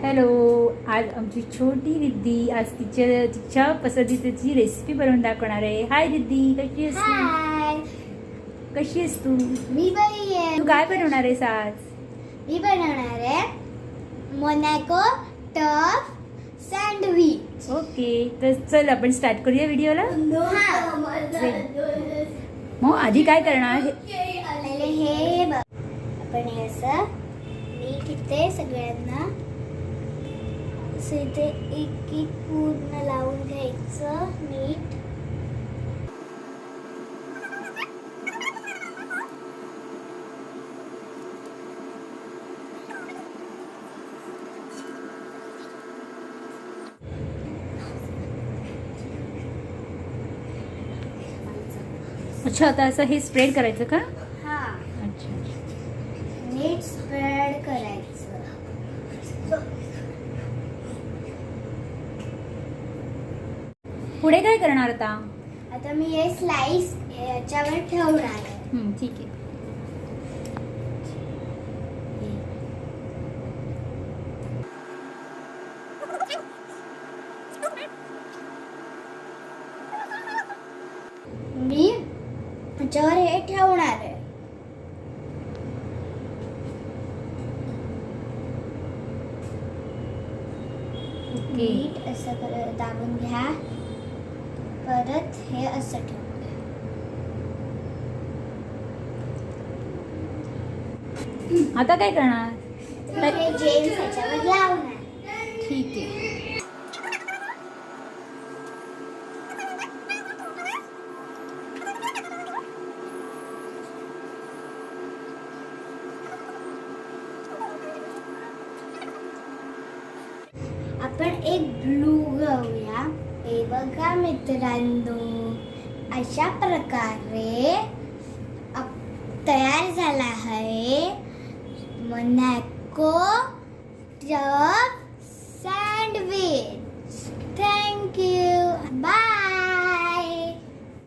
Hello, आज आमची छोटी रिद्धी आज तिच्या पसंतीची रेसिपी बनवून दाखवणार आहे. हाय रिद्धी, कशी आहेस तू? हाय, कशी आहेस तू? मी बरी आहे. तू काय बनवणार आहेस आज? मी बनवणार आहे मोनॅको टफ सँडविच. ओके, तर चल आपण स्टार्ट करूया व्हिडिओला. मग आधी काय करणार? पहिले हे बघ, आपण हे असं मीठ इथे सगळ्यांना असं इथे एक एक पूर्ण लावून घ्यायचं मीठ. अच्छा, आता असं हे स्प्रेड करायचं का? हा, अच्छा, नीट स्प्रेड करायचं. पुढे काय करणार आता? आता मी हे स्लाइस याच्यावर ठेवणार आहे. ठीक आहे. मी याच्यावर हे ठेवणार आहे. ओके, नीट असं दाबून घ्या. परत हे असं ठेवून द्या. आता काय करणार? तर हे जेम्स याच्यावर लावणार. ठीक आहे. आपण एक ग्लू घेऊया. हे बघा मित्रांनो, अशा प्रकारे तयार झाला आहे मोनॅको टफ